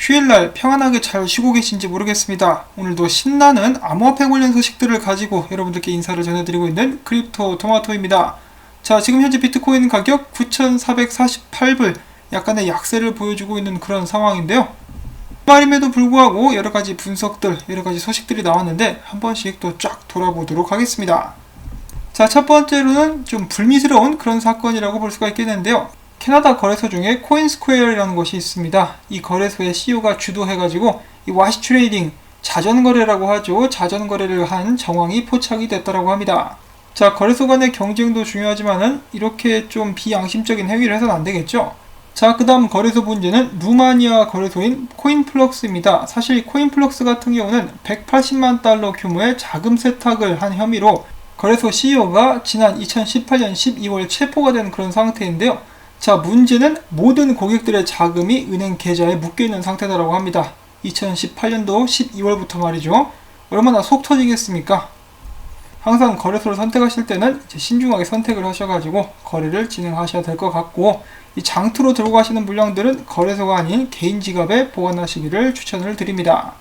휴일날 평안하게 잘 쉬고 계신지 모르겠습니다. 오늘도 신나는 암호화폐 관련 소식들을 가지고 여러분들께 인사를 전해드리고 있는 크립토 토마토입니다. 자, 지금 현재 비트코인 가격 9,448불, 약간의 약세를 보여주고 있는 그런 상황인데요. 말임에도 불구하고 여러가지 분석들, 여러가지 소식들이 나왔는데 한 번씩 또 쫙 돌아보도록 하겠습니다. 자, 첫 번째로는 좀 불미스러운 그런 사건이라고 볼 수가 있겠는데요. 캐나다 거래소 중에 코인스퀘어이라는 것이 있습니다. 이 거래소의 CEO가 주도해가지고 이 와시 트레이딩, 자전거래라고 하죠. 자전거래를 한 정황이 포착이 됐다고 합니다. 자, 거래소 간의 경쟁도 중요하지만은 이렇게 좀 비양심적인 행위를 해서는 안 되겠죠. 자, 그 다음 거래소 문제는 루마니아 거래소인 코인플럭스입니다. 사실 코인플럭스 같은 경우는 180만 달러 규모의 자금 세탁을 한 혐의로 거래소 CEO가 지난 2018년 12월 체포가 된 그런 상태인데요. 자, 문제는 모든 고객들의 자금이 은행 계좌에 묶여있는 상태다라고 합니다. 2018년도 12월부터 말이죠. 얼마나 속 터지겠습니까? 항상 거래소를 선택하실 때는 신중하게 선택을 하셔가지고 거래를 진행하셔야 될 것 같고, 이 장투로 들고 가시는 물량들은 거래소가 아닌 개인 지갑에 보관하시기를 추천을 드립니다.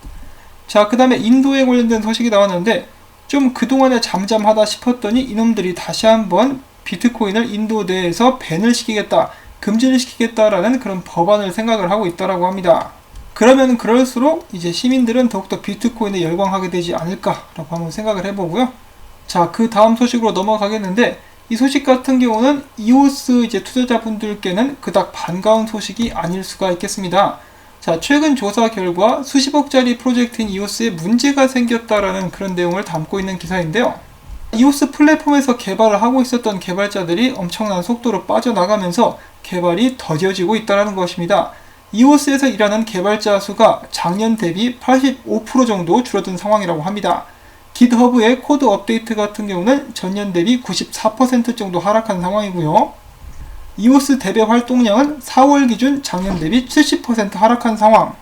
자, 그 다음에 인도에 관련된 소식이 나왔는데 좀 그동안에 잠잠하다 싶었더니 이놈들이 다시 한번 비트코인을 인도 내에서 밴을 시키겠다, 금지를 시키겠다라는 그런 법안을 생각을 하고 있다라고 합니다. 그러면 그럴수록 이제 시민들은 더욱더 비트코인에 열광하게 되지 않을까라고 한번 생각을 해보고요. 자, 그 다음 소식으로 넘어가겠는데 이 소식 같은 경우는 이오스 이제 투자자분들께는 그닥 반가운 소식이 아닐 수가 있겠습니다. 자, 최근 조사 결과 수십억짜리 프로젝트인 이오스에 문제가 생겼다라는 그런 내용을 담고 있는 기사인데요. 이오스 플랫폼에서 개발을 하고 있었던 개발자들이 엄청난 속도로 빠져나가면서 개발이 더뎌지고 있다는 것입니다. 이오스에서 일하는 개발자 수가 작년 대비 85% 정도 줄어든 상황이라고 합니다. 깃허브의 코드 업데이트 같은 경우는 전년 대비 94% 정도 하락한 상황이고요. 이오스 대배 활동량은 4월 기준 작년 대비 70% 하락한 상황.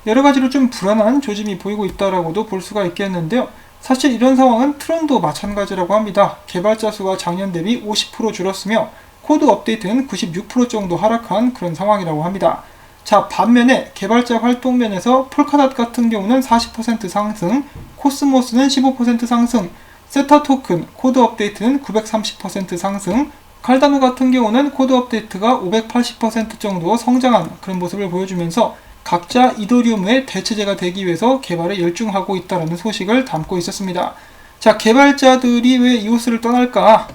여러가지로 좀 불안한 조짐이 보이고 있다라고도 볼 수가 있겠는데요. 사실 이런 상황은 트론도 마찬가지라고 합니다. 개발자 수가 작년 대비 50% 줄었으며 코드 업데이트는 96% 정도 하락한 그런 상황이라고 합니다. 자, 반면에 개발자 활동 면에서 폴카닷 같은 경우는 40% 상승, 코스모스는 15% 상승, 세타 토큰 코드 업데이트는 930% 상승, 칼다노 같은 경우는 코드 업데이트가 580% 정도 성장한 그런 모습을 보여주면서 각자 이더리움의 대체제가 되기 위해서 개발에 열중하고 있다는 소식을 담고 있었습니다. 자, 개발자들이 왜 이오스를 떠날까?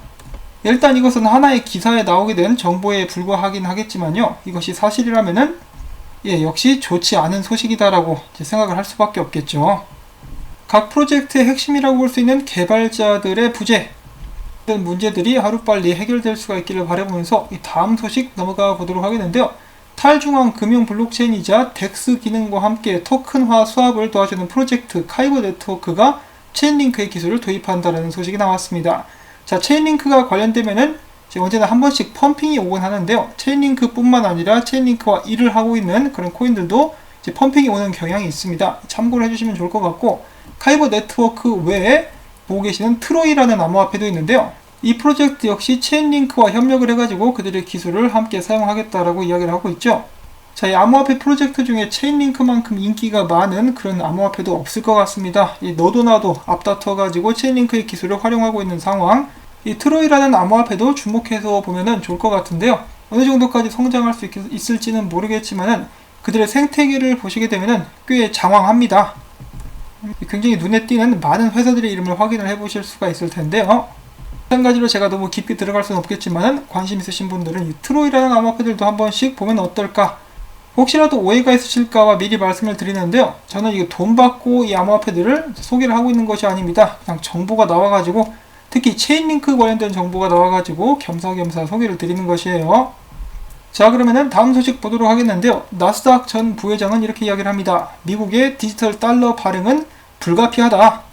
일단 이것은 하나의 기사에 나오게 된 정보에 불과하긴 하겠지만요. 이것이 사실이라면은 역시 좋지 않은 소식이다라고 생각을 할 수밖에 없겠죠. 각 프로젝트의 핵심이라고 볼 수 있는 개발자들의 부재, 문제들이 하루빨리 해결될 수가 있기를 바라보면서 이 다음 소식 넘어가 보도록 하겠는데요. 탈중앙 금융 블록체인이자 덱스 기능과 함께 토큰화 수합을 도와주는 프로젝트 카이버 네트워크가 체인링크의 기술을 도입한다는 소식이 나왔습니다. 자, 체인링크가 관련되면은 언제나 한 번씩 펌핑이 오곤 하는데요. 체인링크 뿐만 아니라 체인링크와 일을 하고 있는 그런 코인들도 이제 펌핑이 오는 경향이 있습니다. 참고를 해주시면 좋을 것 같고, 카이버 네트워크 외에 보고 계시는 트로이라는 암호화폐도 있는데요. 이 프로젝트 역시 체인링크와 협력을 해가지고 그들의 기술을 함께 사용하겠다라고 이야기를 하고 있죠. 자, 이 암호화폐 프로젝트 중에 체인링크만큼 인기가 많은 그런 암호화폐도 없을 것 같습니다. 이 너도 나도 앞다퉈가지고 체인링크의 기술을 활용하고 있는 상황. 이 트로이라는 암호화폐도 주목해서 보면은 좋을 것 같은데요. 어느 정도까지 성장할 수 있을지는 모르겠지만은 그들의 생태계를 보시게 되면은 꽤 장황합니다. 굉장히 눈에 띄는 많은 회사들의 이름을 확인을 해보실 수가 있을 텐데요. 마찬가지로 제가 너무 깊이 들어갈 수는 없겠지만 관심 있으신 분들은 이 트로이라는 암호화폐들도 한 번씩 보면 어떨까? 혹시라도 오해가 있으실까봐 미리 말씀을 드리는데요. 저는 이거 돈 받고 이 암호화폐들을 소개를 하고 있는 것이 아닙니다. 그냥 정보가 나와가지고, 특히 체인링크 관련된 정보가 나와가지고 겸사겸사 소개를 드리는 것이에요. 자, 그러면은 다음 소식 보도록 하겠는데요. 나스닥 전 부회장은 이렇게 이야기를 합니다. 미국의 디지털 달러 발행은 불가피하다.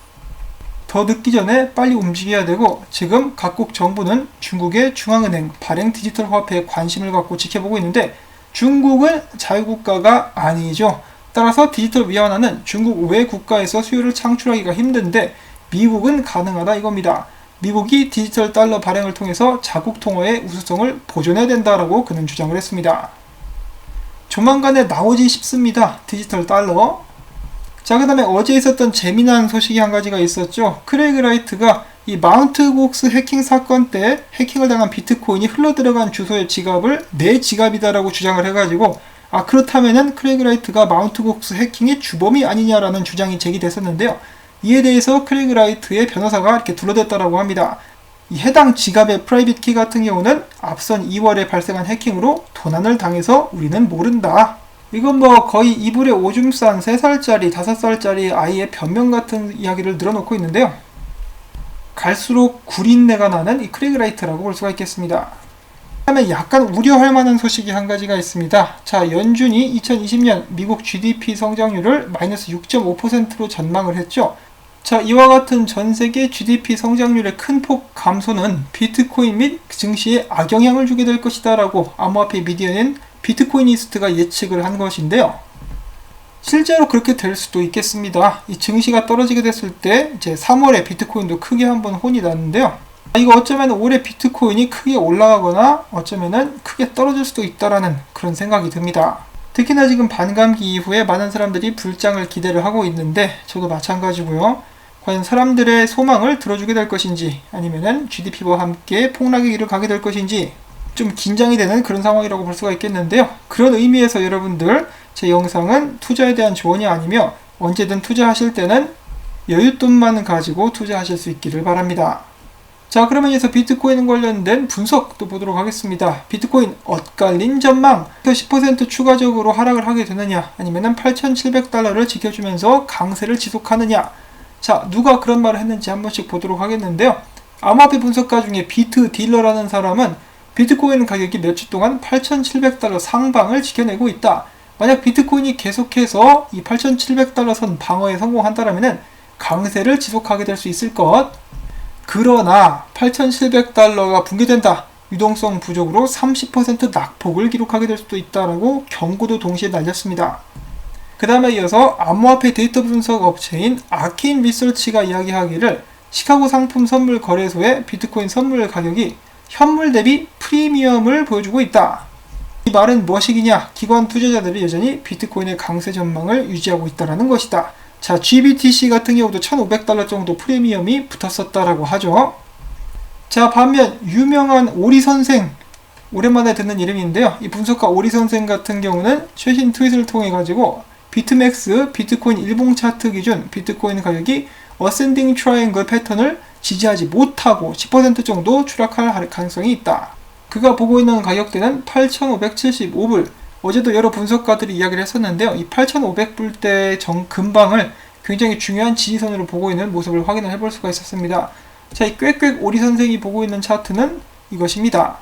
더 늦기 전에 빨리 움직여야 되고, 지금 각국 정부는 중국의 중앙은행 발행 디지털 화폐에 관심을 갖고 지켜보고 있는데 중국은 자유국가가 아니죠. 따라서 디지털 위안화는 중국 외 국가에서 수요를 창출하기가 힘든데 미국은 가능하다 이겁니다. 미국이 디지털 달러 발행을 통해서 자국 통화의 우수성을 보존해야 된다라고 그는 주장을 했습니다. 조만간에 나오지 싶습니다. 디지털 달러. 자, 그 다음에 어제 있었던 재미난 소식이 한 가지가 있었죠. 크레이그 라이트가 이 마운트 곡스 해킹 사건 때 해킹을 당한 비트코인이 흘러들어간 주소의 지갑을 내 지갑이다라고 주장을 해가지고, 그렇다면은 크레이그 라이트가 마운트 곡스 해킹의 주범이 아니냐라는 주장이 제기됐었는데요. 이에 대해서 크레이그 라이트의 변호사가 이렇게 둘러댔다라고 합니다. 이 해당 지갑의 프라이빗 키 같은 경우는 앞선 2월에 발생한 해킹으로 도난을 당해서 우리는 모른다. 이건 거의 이불에 오줌 싼 3살짜리, 5살짜리 아이의 변명 같은 이야기를 늘어놓고 있는데요. 갈수록 구린내가 나는 이 크레이그 라이트라고 볼 수가 있겠습니다. 그다음에 약간 우려할 만한 소식이 한 가지가 있습니다. 자, 연준이 2020년 미국 GDP 성장률을 마이너스 6.5%로 전망을 했죠. 자, 이와 같은 전 세계 GDP 성장률의 큰 폭 감소는 비트코인 및 증시에 악영향을 주게 될 것이다 라고 암호화폐 미디어인 비트코이니스트가 예측을 한 것인데요. 실제로 그렇게 될 수도 있겠습니다. 이 증시가 떨어지게 됐을 때 이제 3월에 비트코인도 크게 한번 혼이 났는데요. 이거 어쩌면 올해 비트코인이 크게 올라가거나 어쩌면은 크게 떨어질 수도 있다라는 그런 생각이 듭니다. 특히나 지금 반감기 이후에 많은 사람들이 불장을 기대를 하고 있는데 저도 마찬가지고요. 과연 사람들의 소망을 들어주게 될 것인지 아니면은 GDP와 함께 폭락의 길을 가게 될 것인지 좀 긴장이 되는 그런 상황이라고 볼 수가 있겠는데요. 그런 의미에서 여러분들 제 영상은 투자에 대한 조언이 아니며 언제든 투자하실 때는 여윳돈만 가지고 투자하실 수 있기를 바랍니다. 자, 그러면 이어서 비트코인 관련된 분석도 보도록 하겠습니다. 비트코인 엇갈린 전망, 10% 추가적으로 하락을 하게 되느냐 아니면 8,700달러를 지켜주면서 강세를 지속하느냐. 자, 누가 그런 말을 했는지 한 번씩 보도록 하겠는데요. 암호화폐 분석가 중에 비트 딜러라는 사람은 비트코인 가격이 몇 주 동안 8,700달러 상방을 지켜내고 있다. 만약 비트코인이 계속해서 이 8,700달러 선 방어에 성공한다면 강세를 지속하게 될 수 있을 것. 그러나 8,700달러가 붕괴된다. 유동성 부족으로 30% 낙폭을 기록하게 될 수도 있다라고 경고도 동시에 날렸습니다. 그 다음에 이어서 암호화폐 데이터 분석 업체인 아케인 리서치가 이야기하기를 시카고 상품 선물 거래소의 비트코인 선물 가격이 현물 대비 프리미엄을 보여주고 있다. 이 말은 무엇이냐? 기관 투자자들이 여전히 비트코인의 강세 전망을 유지하고 있다는 것이다. 자, GBTC 같은 경우도 1,500달러 정도 프리미엄이 붙었었다라고 하죠. 자, 반면 유명한 오리 선생, 오랜만에 듣는 이름인데요. 이 분석가 오리 선생 같은 경우는 최신 트윗을 통해 가지고 비트맥스 비트코인 일봉 차트 기준 비트코인 가격이 어센딩 트라이앵글 패턴을 지지하지 못하고 10% 정도 추락할 가능성이 있다. 그가 보고 있는 가격대는 8,575불. 어제도 여러 분석가들이 이야기를 했었는데요. 이 8,500불대 근방을 굉장히 중요한 지지선으로 보고 있는 모습을 확인을 해볼 수가 있었습니다. 자, 이 꽥꽥 오리 선생이 보고 있는 차트는 이것입니다.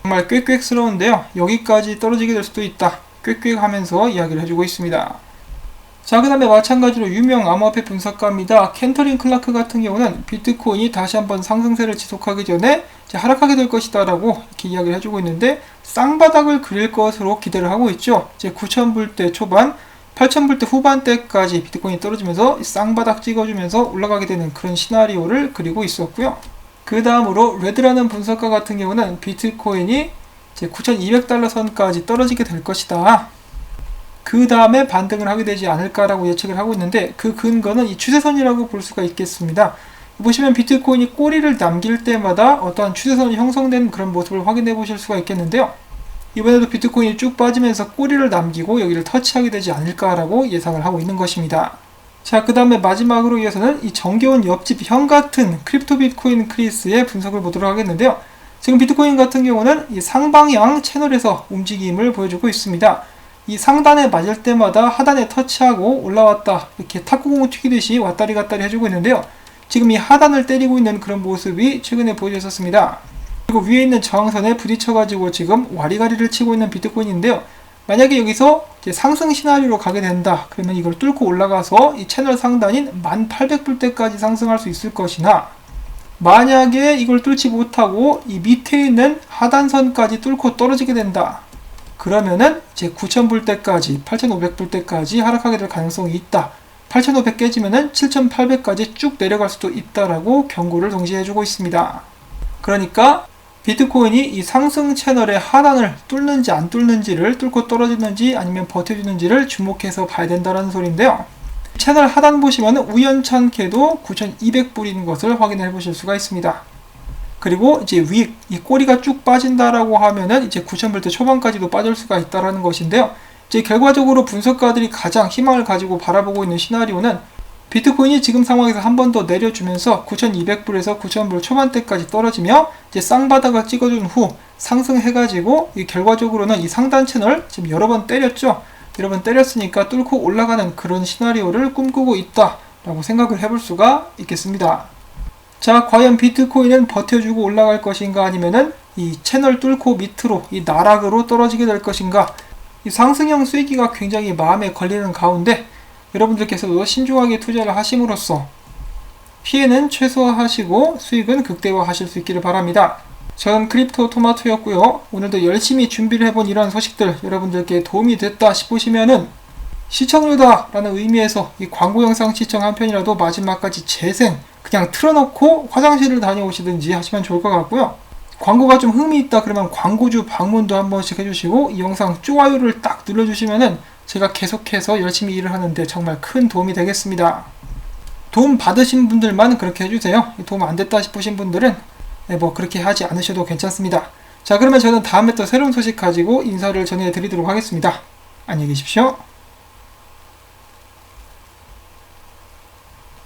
정말 꽥꽥스러운데요. 여기까지 떨어지게 될 수도 있다. 꽥꽥 하면서 이야기를 해주고 있습니다. 자, 그 다음에 마찬가지로 유명 암호화폐 분석가입니다. 켄터린 클라크 같은 경우는 비트코인이 다시 한번 상승세를 지속하기 전에 하락하게 될 것이다 라고 이렇게 이야기를 해주고 있는데 쌍바닥을 그릴 것으로 기대를 하고 있죠. 이제 9,000불대 초반, 8,000불대 후반대까지 비트코인이 떨어지면서 쌍바닥 찍어주면서 올라가게 되는 그런 시나리오를 그리고 있었고요. 그 다음으로 레드라는 분석가 같은 경우는 비트코인이 이제 9,200달러 선까지 떨어지게 될 것이다. 그 다음에 반등을 하게 되지 않을까라고 예측을 하고 있는데 그 근거는 이 추세선이라고 볼 수가 있겠습니다. 보시면 비트코인이 꼬리를 남길 때마다 어떠한 추세선이 형성된 그런 모습을 확인해 보실 수가 있겠는데요. 이번에도 비트코인이 쭉 빠지면서 꼬리를 남기고 여기를 터치하게 되지 않을까라고 예상을 하고 있는 것입니다. 자, 그 다음에 마지막으로 이어서는 이 정겨운 옆집 형 같은 크립토 비트코인 크리스의 분석을 보도록 하겠는데요. 지금 비트코인 같은 경우는 이 상방향 채널에서 움직임을 보여주고 있습니다. 이 상단에 맞을 때마다 하단에 터치하고 올라왔다 이렇게 탁구공 튀기듯이 왔다리 갔다리 해주고 있는데요. 지금 이 하단을 때리고 있는 그런 모습이 최근에 보여졌었습니다. 그리고 위에 있는 저항선에 부딪혀가지고 지금 와리가리를 치고 있는 비트코인인데요. 만약에 여기서 이제 상승 시나리오로 가게 된다 그러면 이걸 뚫고 올라가서 이 채널 상단인 1800불대까지 상승할 수 있을 것이나 만약에 이걸 뚫지 못하고 이 밑에 있는 하단선까지 뚫고 떨어지게 된다 그러면은 이제 9,000불대까지 8,500불대까지 하락하게 될 가능성이 있다. 8,500 깨지면은 7,800까지 쭉 내려갈 수도 있다라고 경고를 동시에 해주고 있습니다. 그러니까 비트코인이 이 상승 채널의 하단을 뚫는지 안 뚫는지를, 뚫고 떨어지는지 아니면 버텨주는지를 주목해서 봐야 된다는 소리인데요. 채널 하단 보시면 우연찮게도 9,200불인 것을 확인해 보실 수가 있습니다. 그리고 이제 위, 이 꼬리가 쭉 빠진다라고 하면은 이제 9,000불대 초반까지도 빠질 수가 있다라는 것인데요. 이제 결과적으로 분석가들이 가장 희망을 가지고 바라보고 있는 시나리오는 비트코인이 지금 상황에서 한 번 더 내려주면서 9,200불에서 9,000불 초반대까지 떨어지며 이제 쌍바닥을 찍어준 후 상승해가지고 이 결과적으로는 이 상단 채널 지금 여러 번 때렸죠. 여러 번 때렸으니까 뚫고 올라가는 그런 시나리오를 꿈꾸고 있다라고 생각을 해볼 수가 있겠습니다. 자, 과연 비트코인은 버텨주고 올라갈 것인가 아니면은 이 채널 뚫고 밑으로 이 나락으로 떨어지게 될 것인가? 이 상승형 수익기가 굉장히 마음에 걸리는 가운데 여러분들께서도 신중하게 투자를 하심으로써 피해는 최소화하시고 수익은 극대화하실 수 있기를 바랍니다. 저는 크립토 토마토였고요. 오늘도 열심히 준비를 해본 이러한 소식들 여러분들께 도움이 됐다 싶으시면은 시청료다 라는 의미에서 이 광고 영상 시청 한 편이라도 마지막까지 재생 그냥 틀어놓고 화장실을 다녀오시든지 하시면 좋을 것 같고요. 광고가 좀 흥미있다 그러면 광고주 방문도 한 번씩 해주시고 이 영상 좋아요를 딱 눌러주시면은 제가 계속해서 열심히 일을 하는데 정말 큰 도움이 되겠습니다. 도움 받으신 분들만 그렇게 해주세요. 도움 안 됐다 싶으신 분들은 뭐 그렇게 하지 않으셔도 괜찮습니다. 자, 그러면 저는 다음에 또 새로운 소식 가지고 인사를 전해드리도록 하겠습니다. 안녕히 계십시오.